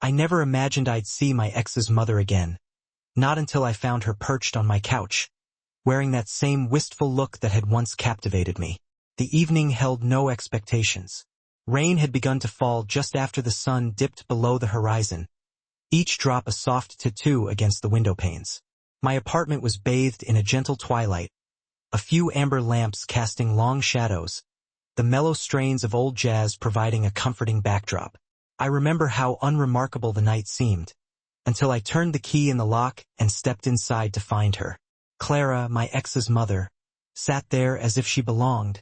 I never imagined I'd see my ex's mother again. Not until I found her perched on my couch, wearing that same wistful look that had once captivated me. The evening held no expectations. Rain had begun to fall just after the sun dipped below the horizon, each drop a soft tattoo against the window panes. My apartment was bathed in a gentle twilight, a few amber lamps casting long shadows, the mellow strains of old jazz providing a comforting backdrop. I remember how unremarkable the night seemed, until I turned the key in the lock and stepped inside to find her. Clara, my ex's mother, sat there as if she belonged,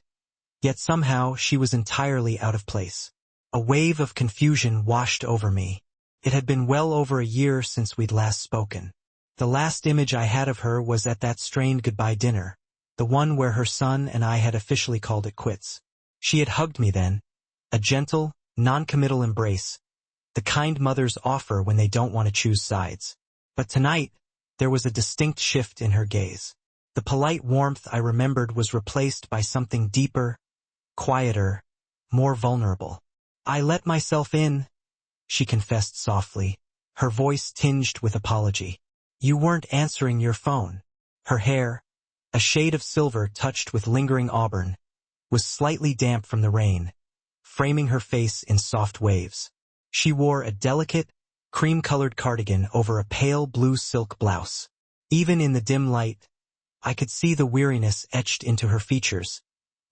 yet somehow she was entirely out of place. A wave of confusion washed over me. It had been well over a year since we'd last spoken. The last image I had of her was at that strained goodbye dinner, the one where her son and I had officially called it quits. She had hugged me then, a gentle, non-committal embrace, the kind mothers offer when they don't want to choose sides. But tonight, there was a distinct shift in her gaze. The polite warmth I remembered was replaced by something deeper, quieter, more vulnerable. "I let myself in," she confessed softly, her voice tinged with apology. "You weren't answering your phone." Her hair, a shade of silver touched with lingering auburn, was slightly damp from the rain, framing her face in soft waves. She wore a delicate, cream-colored cardigan over a pale blue silk blouse. Even in the dim light, I could see the weariness etched into her features,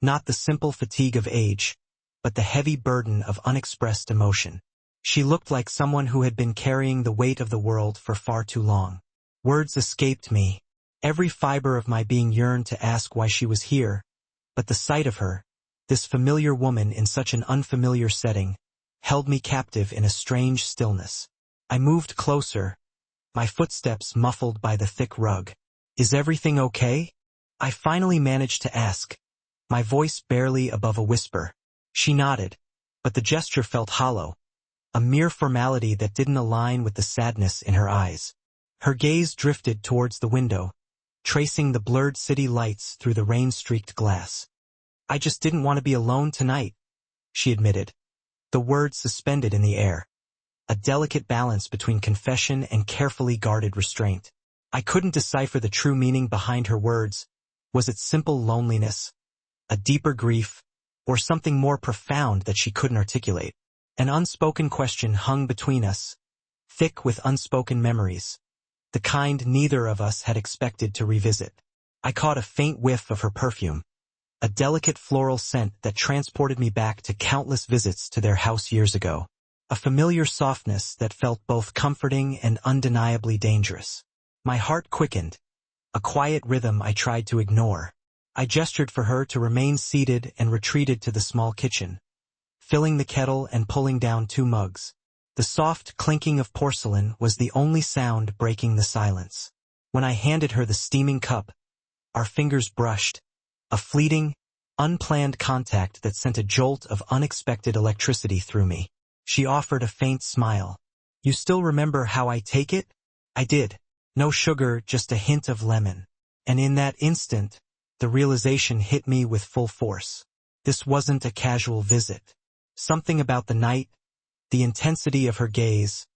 not the simple fatigue of age, but the heavy burden of unexpressed emotion. She looked like someone who had been carrying the weight of the world for far too long. Words escaped me. Every fiber of my being yearned to ask why she was here, but the sight of her, this familiar woman in such an unfamiliar setting, held me captive in a strange stillness. I moved closer, my footsteps muffled by the thick rug. "Is everything okay?" I finally managed to ask, my voice barely above a whisper. She nodded, but the gesture felt hollow, a mere formality that didn't align with the sadness in her eyes. Her gaze drifted towards the window, tracing the blurred city lights through the rain-streaked glass. "I just didn't want to be alone tonight," she admitted, the words suspended in the air, a delicate balance between confession and carefully guarded restraint. I couldn't decipher the true meaning behind her words. Was it simple loneliness, a deeper grief, or something more profound that she couldn't articulate? An unspoken question hung between us, thick with unspoken memories, the kind neither of us had expected to revisit. I caught a faint whiff of her perfume, a delicate floral scent that transported me back to countless visits to their house years ago. A familiar softness that felt both comforting and undeniably dangerous. My heart quickened, a quiet rhythm I tried to ignore. I gestured for her to remain seated and retreated to the small kitchen, filling the kettle and pulling down 2 mugs. The soft clinking of porcelain was the only sound breaking the silence. When I handed her the steaming cup, our fingers brushed, a fleeting, unplanned contact that sent a jolt of unexpected electricity through me. She offered a faint smile. "You still remember how I take it?" I did. No sugar, just a hint of lemon. And in that instant, the realization hit me with full force. This wasn't a casual visit. Something about the night, the intensity of her gaze,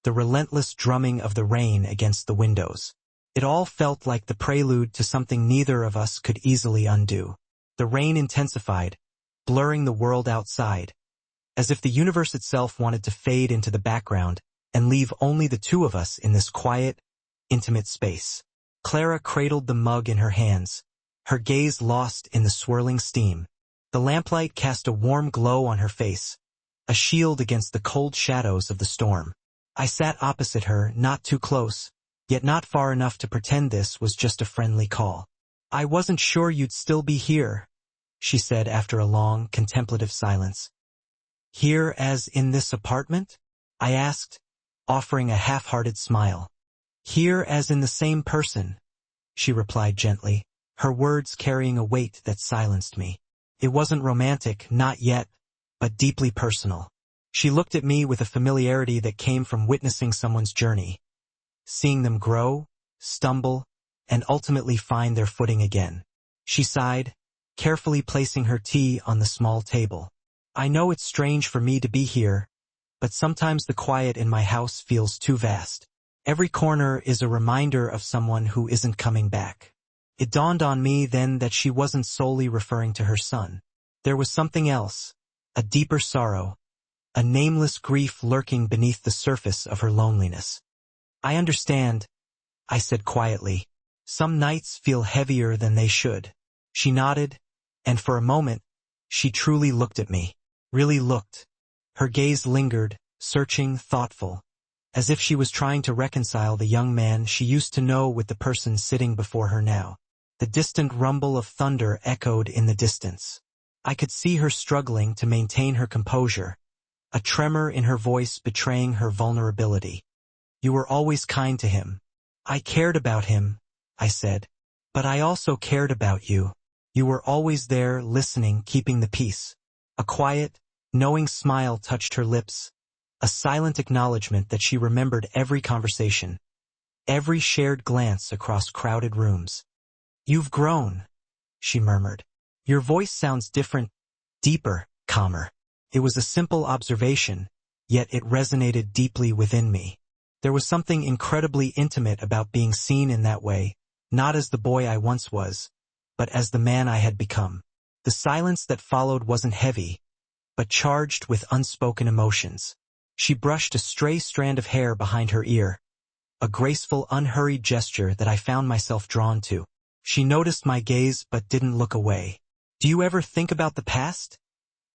the relentless drumming of the rain against the windows. It all felt like the prelude to something neither of us could easily undo. The rain intensified, blurring the world outside, as if the universe itself wanted to fade into the background and leave only the 2 of us in this quiet, intimate space. Clara cradled the mug in her hands, her gaze lost in the swirling steam. The lamplight cast a warm glow on her face, a shield against the cold shadows of the storm. I sat opposite her, not too close, yet not far enough to pretend this was just a friendly call. "I wasn't sure you'd still be here," she said after a long, contemplative silence. "Here as in this apartment?" I asked, offering a half-hearted smile. "Here as in the same person," she replied gently, her words carrying a weight that silenced me. It wasn't romantic, not yet, but deeply personal. She looked at me with a familiarity that came from witnessing someone's journey, seeing them grow, stumble, and ultimately find their footing again. She sighed, carefully placing her tea on the small table. "I know it's strange for me to be here," but sometimes the quiet in my house feels too vast. Every corner is a reminder of someone who isn't coming back. It dawned on me then that she wasn't solely referring to her son. There was something else, a deeper sorrow, a nameless grief lurking beneath the surface of her loneliness. I understand, I said quietly. Some nights feel heavier than they should. She nodded, and for a moment, she truly looked at me. Really looked. Her gaze lingered, searching, thoughtful, as if she was trying to reconcile the young man she used to know with the person sitting before her now. The distant rumble of thunder echoed in the distance. I could see her struggling to maintain her composure, a tremor in her voice betraying her vulnerability. You were always kind to him. I cared about him, I said. But I also cared about you. You were always there, listening, keeping the peace. A quiet, knowing smile touched her lips, a silent acknowledgement that she remembered every conversation, every shared glance across crowded rooms. You've grown, she murmured. Your voice sounds different, deeper, calmer. It was a simple observation, yet it resonated deeply within me. There was something incredibly intimate about being seen in that way, not as the boy I once was, but as the man I had become. The silence that followed wasn't heavy, but charged with unspoken emotions. She brushed a stray strand of hair behind her ear, a graceful, unhurried gesture that I found myself drawn to. She noticed my gaze but didn't look away. Do you ever think about the past?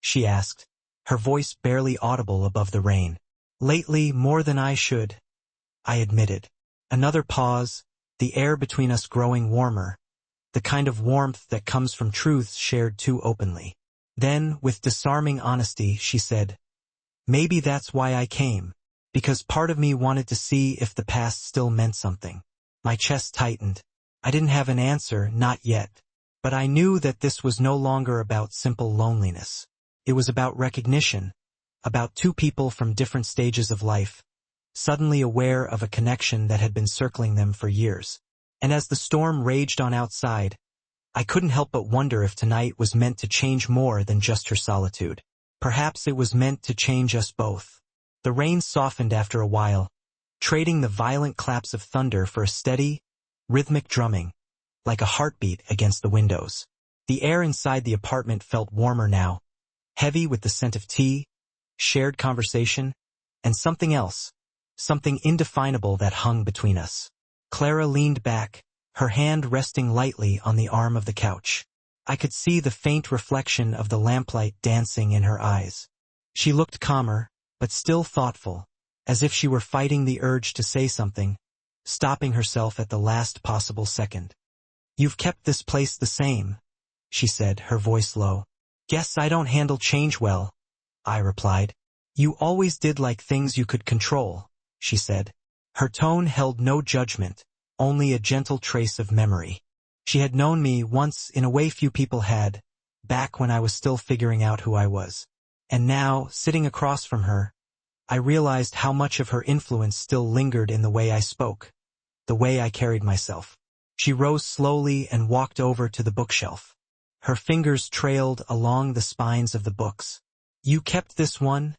She asked, her voice barely audible above the rain. Lately, more than I should, I admitted. Another pause, the air between us growing warmer, the kind of warmth that comes from truths shared too openly. Then, with disarming honesty, she said, maybe that's why I came, because part of me wanted to see if the past still meant something. My chest tightened. I didn't have an answer, not yet, but I knew that this was no longer about simple loneliness. It was about recognition, about two people from different stages of life, suddenly aware of a connection that had been circling them for years. And as the storm raged on outside, I couldn't help but wonder if tonight was meant to change more than just her solitude. Perhaps it was meant to change us both. The rain softened after a while, trading the violent claps of thunder for a steady, rhythmic drumming, like a heartbeat against the windows. The air inside the apartment felt warmer now, heavy with the scent of tea, shared conversation, and something else, something indefinable that hung between us. Clara leaned back, her hand resting lightly on the arm of the couch. I could see the faint reflection of the lamplight dancing in her eyes. She looked calmer, but still thoughtful, as if she were fighting the urge to say something, stopping herself at the last possible second. You've kept this place the same, she said, her voice low. Guess I don't handle change well, I replied. You always did like things you could control, she said. Her tone held no judgment, only a gentle trace of memory. She had known me once in a way few people had, back when I was still figuring out who I was. And now, sitting across from her, I realized how much of her influence still lingered in the way I spoke, the way I carried myself. She rose slowly and walked over to the bookshelf. Her fingers trailed along the spines of the books. You kept this one?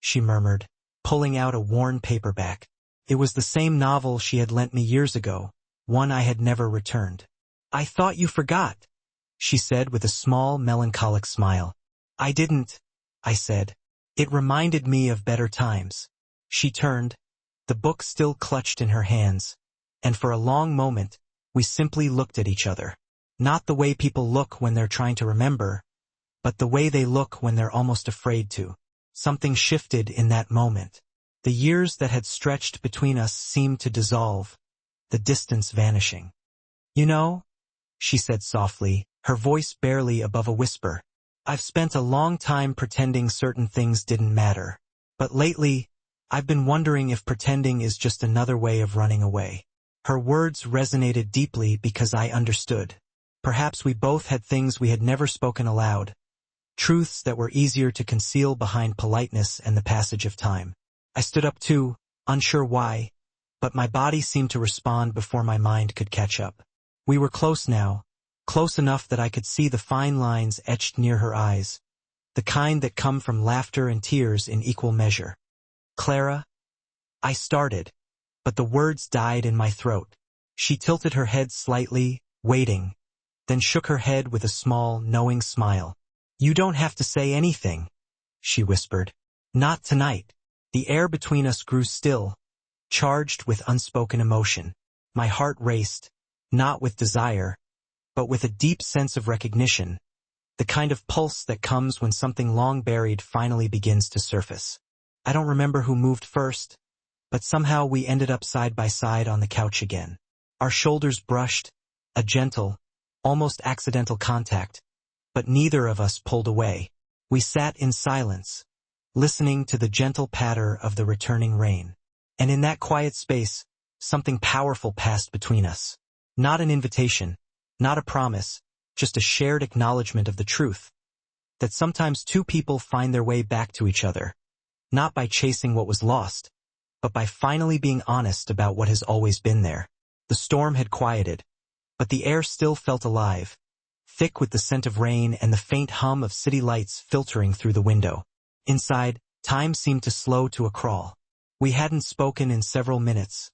She murmured, pulling out a worn paperback. It was the same novel she had lent me years ago, one I had never returned. I thought you forgot, she said with a small, melancholic smile. I didn't, I said. It reminded me of better times. She turned, the book still clutched in her hands, and for a long moment, we simply looked at each other. Not the way people look when they're trying to remember, but the way they look when they're almost afraid to. Something shifted in that moment. The years that had stretched between us seemed to dissolve, the distance vanishing. You know, she said softly, her voice barely above a whisper, I've spent a long time pretending certain things didn't matter. But lately, I've been wondering if pretending is just another way of running away. Her words resonated deeply because I understood. Perhaps we both had things we had never spoken aloud, truths that were easier to conceal behind politeness and the passage of time. I stood up too, unsure why, but my body seemed to respond before my mind could catch up. We were close now, close enough that I could see the fine lines etched near her eyes, the kind that come from laughter and tears in equal measure. Clara, I started, but the words died in my throat. She tilted her head slightly, waiting, then shook her head with a small, knowing smile. You don't have to say anything, she whispered. Not tonight. The air between us grew still, charged with unspoken emotion. My heart raced, not with desire, but with a deep sense of recognition, the kind of pulse that comes when something long buried finally begins to surface. I don't remember who moved first, but somehow we ended up side by side on the couch again. Our shoulders brushed, a gentle, almost accidental contact, but neither of us pulled away. We sat in silence, listening to the gentle patter of the returning rain. And in that quiet space, something powerful passed between us. Not an invitation, not a promise, just a shared acknowledgement of the truth, that sometimes two people find their way back to each other, not by chasing what was lost, but by finally being honest about what has always been there. The storm had quieted, but the air still felt alive, thick with the scent of rain and the faint hum of city lights filtering through the window. Inside, time seemed to slow to a crawl. We hadn't spoken in several minutes,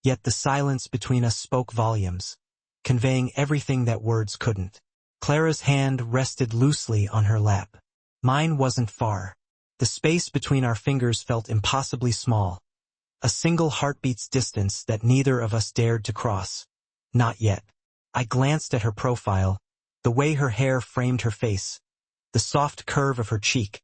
yet the silence between us spoke volumes, conveying everything that words couldn't. Clara's hand rested loosely on her lap. Mine wasn't far. The space between our fingers felt impossibly small, a single heartbeat's distance that neither of us dared to cross. Not yet. I glanced at her profile, the way her hair framed her face, the soft curve of her cheek,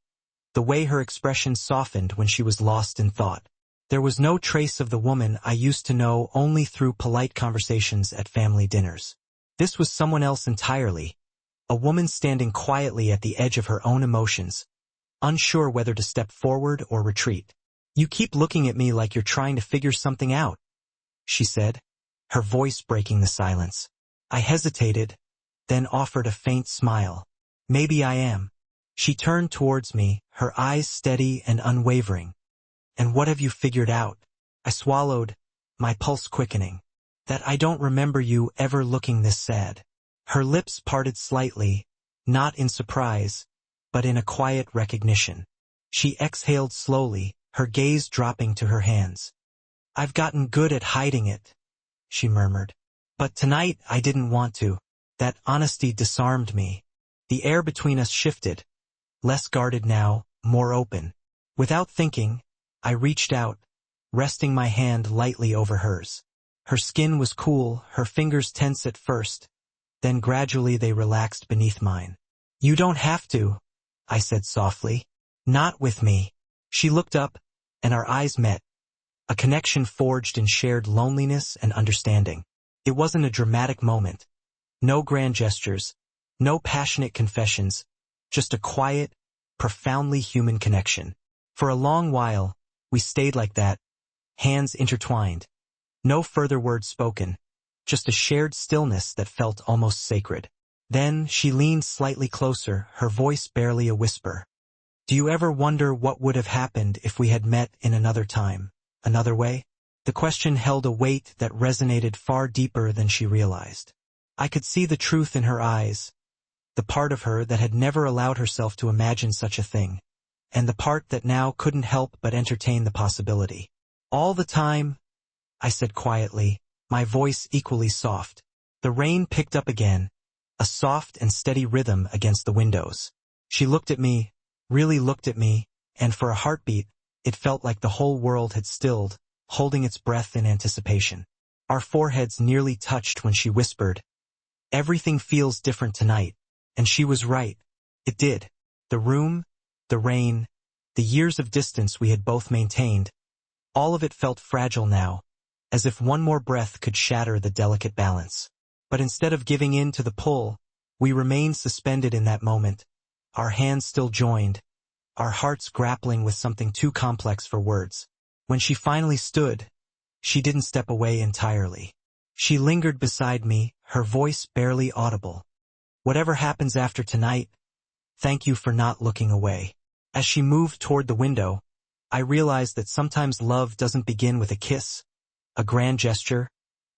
the way her expression softened when she was lost in thought. There was no trace of the woman I used to know only through polite conversations at family dinners. This was someone else entirely, a woman standing quietly at the edge of her own emotions, unsure whether to step forward or retreat. You keep looking at me like you're trying to figure something out, she said, her voice breaking the silence. I hesitated, then offered a faint smile. Maybe I am. She turned towards me, her eyes steady and unwavering. And what have you figured out? I swallowed, my pulse quickening. That I don't remember you ever looking this sad. Her lips parted slightly, not in surprise, but in a quiet recognition. She exhaled slowly, her gaze dropping to her hands. I've gotten good at hiding it, she murmured. But tonight I didn't want to. That honesty disarmed me. The air between us shifted, less guarded now, more open. Without thinking, I reached out, resting my hand lightly over hers. Her skin was cool, her fingers tense at first, then gradually they relaxed beneath mine. You don't have to, I said softly. Not with me. She looked up, and our eyes met, a connection forged in shared loneliness and understanding. It wasn't a dramatic moment. No grand gestures, no passionate confessions, just a quiet, profoundly human connection. For a long while, we stayed like that, hands intertwined. No further words spoken, just a shared stillness that felt almost sacred. Then she leaned slightly closer, her voice barely a whisper. Do you ever wonder what would have happened if we had met in another time, another way? The question held a weight that resonated far deeper than she realized. I could see the truth in her eyes, the part of her that had never allowed herself to imagine such a thing, and the part that now couldn't help but entertain the possibility. All the time, I said quietly, my voice equally soft. The rain picked up again, a soft and steady rhythm against the windows. She looked at me, really looked at me, and for a heartbeat, it felt like the whole world had stilled, holding its breath in anticipation. Our foreheads nearly touched when she whispered, "Everything feels different tonight." And she was right. It did. The room, the rain, the years of distance we had both maintained, all of it felt fragile now, as if one more breath could shatter the delicate balance. But instead of giving in to the pull, we remained suspended in that moment, our hands still joined, our hearts grappling with something too complex for words. When she finally stood, she didn't step away entirely. She lingered beside me, her voice barely audible. Whatever happens after tonight, thank you for not looking away. As she moved toward the window, I realized that sometimes love doesn't begin with a kiss, a grand gesture,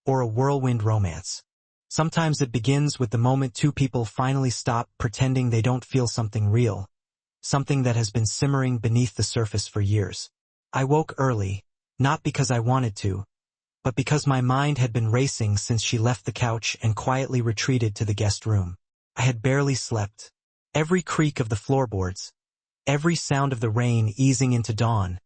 or a whirlwind romance. Sometimes it begins with the moment two people finally stop pretending they don't feel something real, something that has been simmering beneath the surface for years. I woke early, not because I wanted to, but because my mind had been racing since she left the couch and quietly retreated to the guest room. I had barely slept. Every creak of the floorboards, every sound of the rain easing into dawn,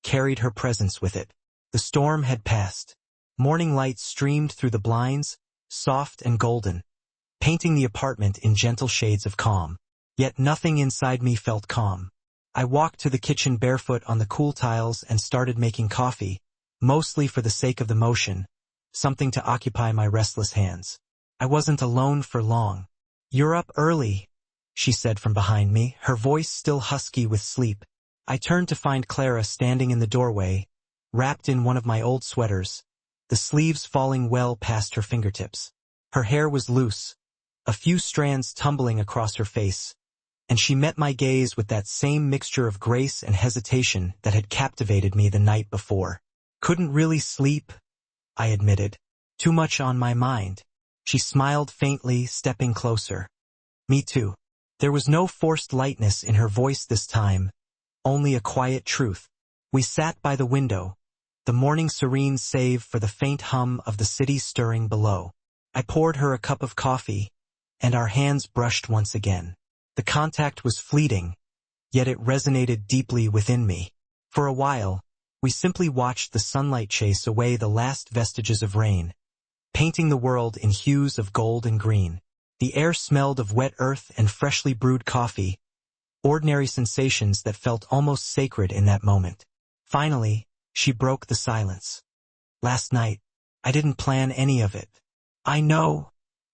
carried her presence with it. The storm had passed. Morning light streamed through the blinds, soft and golden, painting the apartment in gentle shades of calm. Yet nothing inside me felt calm. I walked to the kitchen barefoot on the cool tiles and started making coffee, mostly for the sake of the motion, something to occupy my restless hands. I wasn't alone for long. "You're up early," she said from behind me, her voice still husky with sleep. I turned to find Clara standing in the doorway, wrapped in one of my old sweaters, the sleeves falling well past her fingertips. Her hair was loose, a few strands tumbling across her face, and she met my gaze with that same mixture of grace and hesitation that had captivated me the night before. "Couldn't really sleep," I admitted. "Too much on my mind." She smiled faintly, stepping closer. "Me too." There was no forced lightness in her voice this time, only a quiet truth. We sat by the window, the morning serene save for the faint hum of the city stirring below. I poured her a cup of coffee, and our hands brushed once again. The contact was fleeting, yet it resonated deeply within me. For a while, we simply watched the sunlight chase away the last vestiges of rain, painting the world in hues of gold and green. The air smelled of wet earth and freshly brewed coffee, ordinary sensations that felt almost sacred in that moment. Finally, she broke the silence. "Last night, I didn't plan any of it." "I know,"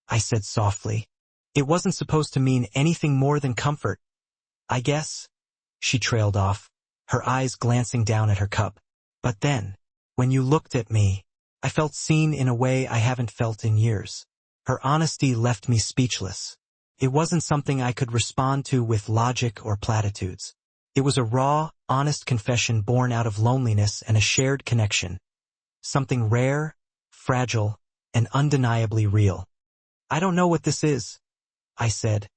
I said softly. "It wasn't supposed to mean anything more than comfort, I guess." She trailed off, her eyes glancing down at her cup. "But then, when you looked at me, I felt seen in a way I haven't felt in years." Her honesty left me speechless. It wasn't something I could respond to with logic or platitudes. It was a raw, honest confession born out of loneliness and a shared connection. Something rare, fragile, and undeniably real. "I don't know what this is," I said,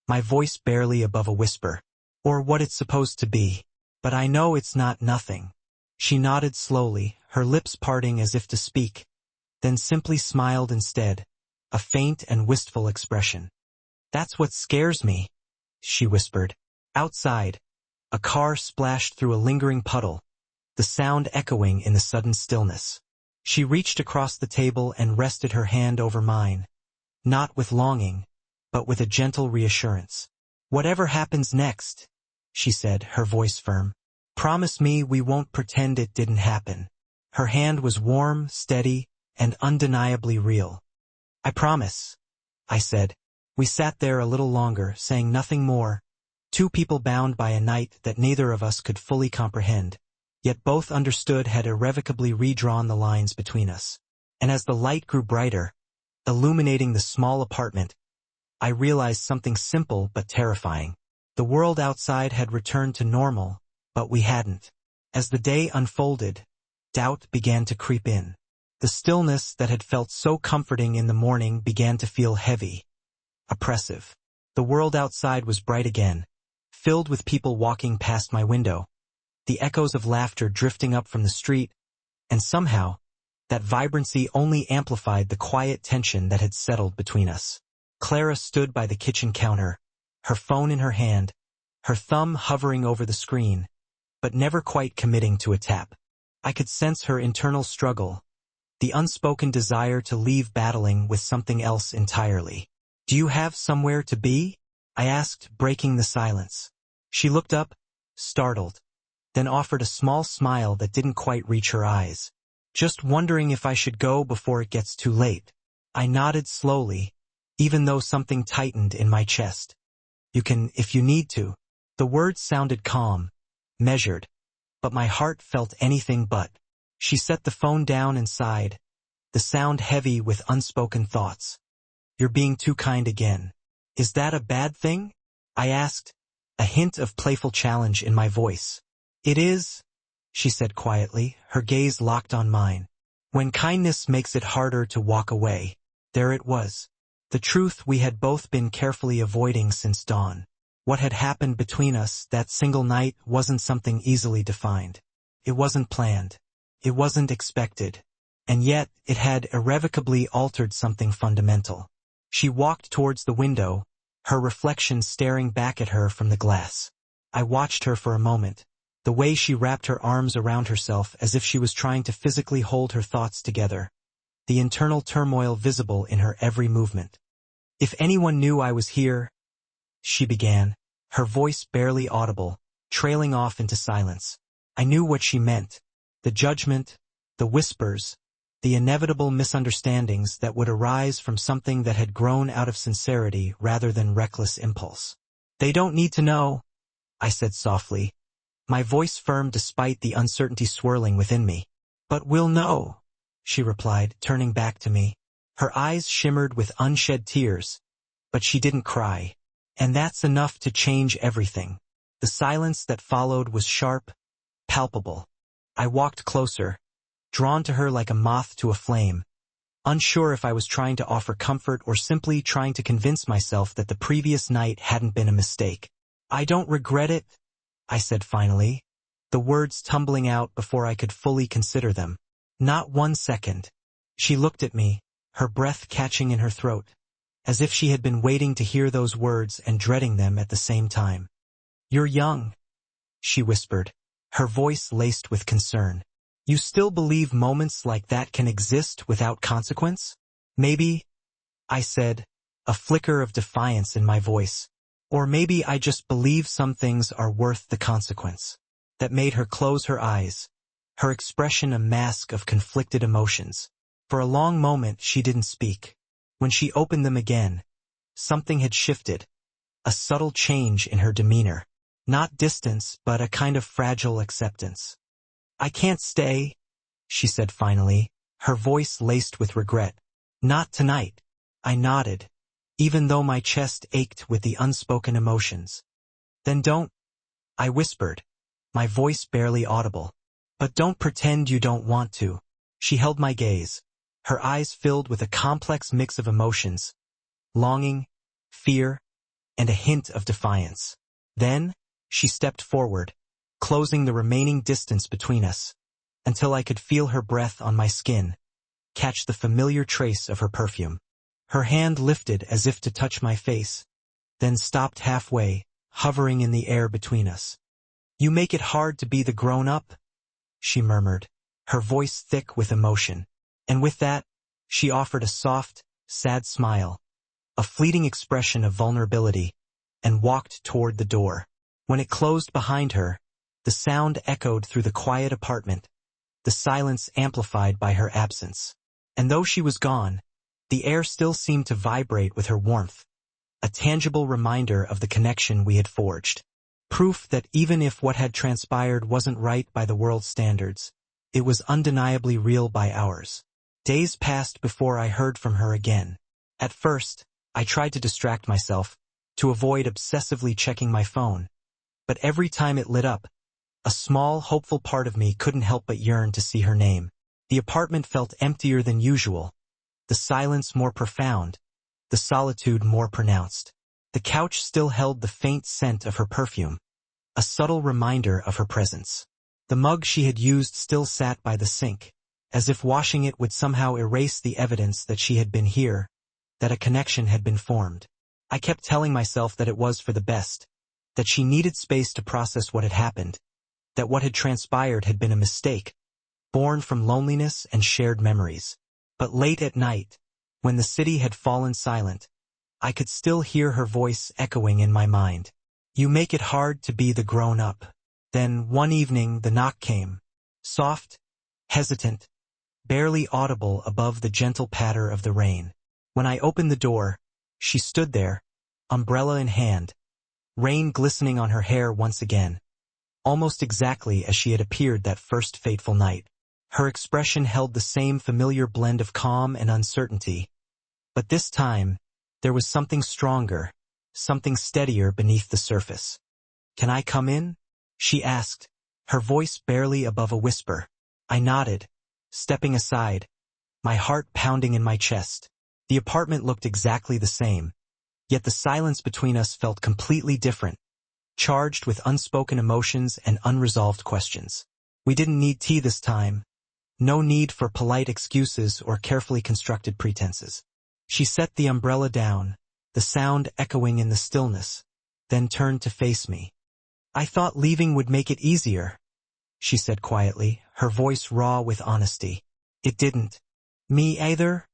my voice barely above a whisper, "or what it's supposed to be. But I know it's not nothing." She nodded slowly, her lips parting as if to speak, then simply smiled instead, a faint and wistful expression. "That's what scares me," she whispered. Outside, a car splashed through a lingering puddle, the sound echoing in the sudden stillness. She reached across the table and rested her hand over mine, not with longing, but with a gentle reassurance. "Whatever happens next," she said, her voice firm, "promise me we won't pretend it didn't happen." Her hand was warm, steady, and undeniably real. "I promise," I said. We sat there a little longer, saying nothing more, two people bound by a night that neither of us could fully comprehend, yet both understood had irrevocably redrawn the lines between us. And as the light grew brighter, illuminating the small apartment, I realized something simple but terrifying. The world outside had returned to normal, but we hadn't. As the day unfolded, doubt began to creep in. The stillness that had felt so comforting in the morning began to feel heavy, oppressive. The world outside was bright again, filled with people walking past my window, the echoes of laughter drifting up from the street, and somehow, that vibrancy only amplified the quiet tension that had settled between us. Clara stood by the kitchen counter, her phone in her hand, her thumb hovering over the screen, but never quite committing to a tap. I could sense her internal struggle, the unspoken desire to leave battling with something else entirely. "Do you have somewhere to be?" I asked, breaking the silence. She looked up, startled, then offered a small smile that didn't quite reach her eyes. "Just wondering if I should go before it gets too late." I nodded slowly, even though something tightened in my chest. "You can, if you need to." The words sounded calm, measured, but my heart felt anything but. She set the phone down and sighed, the sound heavy with unspoken thoughts. "You're being too kind again." "Is that a bad thing?" I asked, a hint of playful challenge in my voice. "It is," she said quietly, her gaze locked on mine. "When kindness makes it harder to walk away." There it was. The truth we had both been carefully avoiding since dawn. What had happened between us that single night wasn't something easily defined. It wasn't planned. It wasn't expected. And yet, it had irrevocably altered something fundamental. She walked towards the window, her reflection staring back at her from the glass. I watched her for a moment, the way she wrapped her arms around herself as if she was trying to physically hold her thoughts together, the internal turmoil visible in her every movement. "If anyone knew I was here," she began, her voice barely audible, trailing off into silence. I knew what she meant. The judgment, the whispers, the inevitable misunderstandings that would arise from something that had grown out of sincerity rather than reckless impulse. "They don't need to know," I said softly, my voice firm despite the uncertainty swirling within me. "But we'll know," she replied, turning back to me. Her eyes shimmered with unshed tears, but she didn't cry. And that's enough to change everything. The silence that followed was sharp, palpable. I walked closer, drawn to her like a moth to a flame, unsure if I was trying to offer comfort or simply trying to convince myself that the previous night hadn't been a mistake. "I don't regret it," I said finally, the words tumbling out before I could fully consider them. "Not 1 second." She looked at me, her breath catching in her throat, as if she had been waiting to hear those words and dreading them at the same time. "You're young," she whispered, her voice laced with concern. "You still believe moments like that can exist without consequence?" "Maybe," I said, a flicker of defiance in my voice. "Or maybe I just believe some things are worth the consequence." That made her close her eyes, her expression a mask of conflicted emotions. For a long moment she didn't speak. When she opened them again, something had shifted, a subtle change in her demeanor. Not distance, but a kind of fragile acceptance. "I can't stay," she said finally, her voice laced with regret. "Not tonight." I nodded, even though my chest ached with the unspoken emotions. "Then don't," I whispered, my voice barely audible. "But don't pretend you don't want to." She held my gaze, her eyes filled with a complex mix of emotions, longing, fear, and a hint of defiance. Then, she stepped forward, closing the remaining distance between us, until I could feel her breath on my skin, catch the familiar trace of her perfume. Her hand lifted as if to touch my face, then stopped halfway, hovering in the air between us. "You make it hard to be the grown-up," she murmured, her voice thick with emotion. And with that, she offered a soft, sad smile, a fleeting expression of vulnerability, and walked toward the door. When it closed behind her, the sound echoed through the quiet apartment, the silence amplified by her absence. And though she was gone, the air still seemed to vibrate with her warmth, a tangible reminder of the connection we had forged. Proof that even if what had transpired wasn't right by the world's standards, it was undeniably real by ours. Days passed before I heard from her again. At first, I tried to distract myself, to avoid obsessively checking my phone. But every time it lit up, a small, hopeful part of me couldn't help but yearn to see her name. The apartment felt emptier than usual, the silence more profound, the solitude more pronounced. The couch still held the faint scent of her perfume, a subtle reminder of her presence. The mug she had used still sat by the sink, as if washing it would somehow erase the evidence that she had been here, that a connection had been formed. I kept telling myself that it was for the best, that she needed space to process what had happened, that what had transpired had been a mistake, born from loneliness and shared memories. But late at night, when the city had fallen silent, I could still hear her voice echoing in my mind. "You make it hard to be the grown-up." Then, one evening, the knock came, soft, hesitant, barely audible above the gentle patter of the rain. When I opened the door, she stood there, umbrella in hand, rain glistening on her hair once again, almost exactly as she had appeared that first fateful night. Her expression held the same familiar blend of calm and uncertainty, but this time, there was something stronger, something steadier beneath the surface. "Can I come in?" she asked, her voice barely above a whisper. I nodded, stepping aside, my heart pounding in my chest. The apartment looked exactly the same, yet the silence between us felt completely different, charged with unspoken emotions and unresolved questions. We didn't need tea this time. No need for polite excuses or carefully constructed pretenses. She set the umbrella down, the sound echoing in the stillness, then turned to face me. "I thought leaving would make it easier," she said quietly, her voice raw with honesty. "It didn't." "Me either,"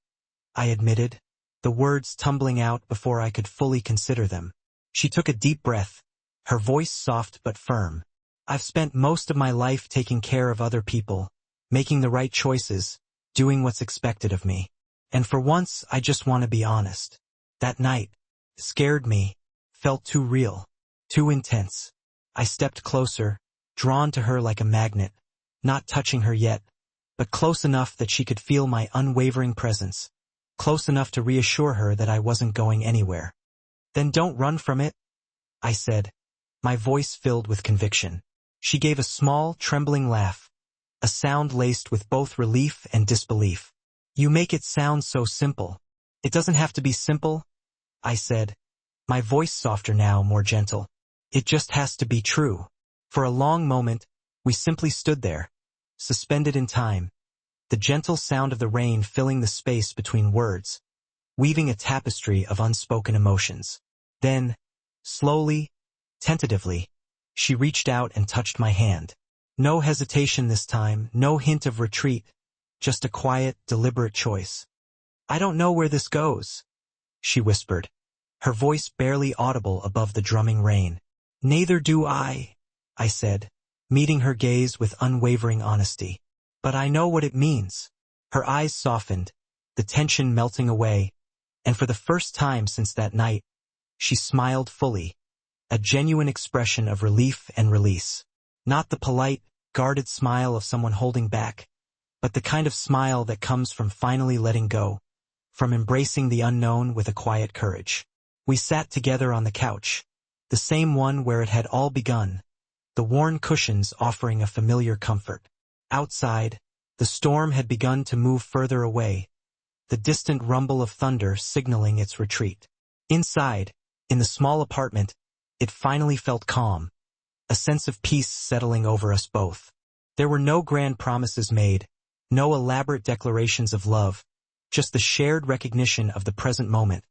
I admitted, the words tumbling out before I could fully consider them. She took a deep breath, her voice soft but firm. "I've spent most of my life taking care of other people, making the right choices, doing what's expected of me. And for once, I just want to be honest. That night scared me, felt too real, too intense." I stepped closer, drawn to her like a magnet, not touching her yet, but close enough that she could feel my unwavering presence, close enough to reassure her that I wasn't going anywhere. "Then don't run from it," I said, my voice filled with conviction. She gave a small, trembling laugh, a sound laced with both relief and disbelief. "You make it sound so simple." "It doesn't have to be simple," I said, my voice softer now, more gentle. "It just has to be true." For a long moment, we simply stood there, suspended in time, the gentle sound of the rain filling the space between words, weaving a tapestry of unspoken emotions. Then, slowly, tentatively, she reached out and touched my hand. No hesitation this time, no hint of retreat, just a quiet, deliberate choice. "I don't know where this goes," she whispered, her voice barely audible above the drumming rain. "Neither do I," I said, meeting her gaze with unwavering honesty. "But I know what it means." Her eyes softened, the tension melting away, and for the first time since that night, she smiled fully, a genuine expression of relief and release. Not the polite, guarded smile of someone holding back, but the kind of smile that comes from finally letting go, from embracing the unknown with a quiet courage. We sat together on the couch, the same one where it had all begun, the worn cushions offering a familiar comfort. Outside, the storm had begun to move further away, the distant rumble of thunder signaling its retreat. Inside, in the small apartment, it finally felt calm, a sense of peace settling over us both. There were no grand promises made, no elaborate declarations of love, just the shared recognition of the present moment,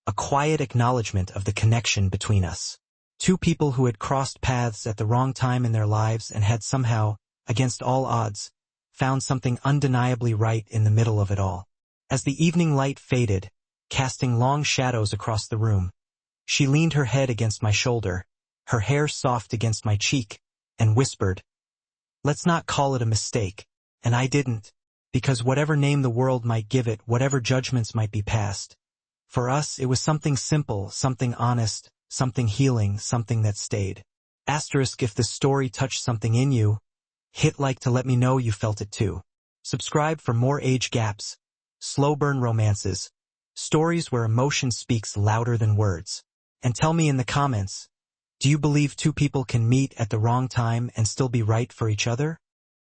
a quiet acknowledgement of the connection between us. Two people who had crossed paths at the wrong time in their lives and had somehow, against all odds, found something undeniably right in the middle of it all. As the evening light faded, casting long shadows across the room, she leaned her head against my shoulder, her hair soft against my cheek, and whispered, "Let's not call it a mistake." And I didn't, because whatever name the world might give it, whatever judgments might be passed, for us it was something simple, something honest, something healing, something that stayed. Asterisk if this story touched something in you, hit like to let me know you felt it too. Subscribe for more age gaps, slow burn romances, stories where emotion speaks louder than words. And tell me in the comments, do you believe two people can meet at the wrong time and still be right for each other?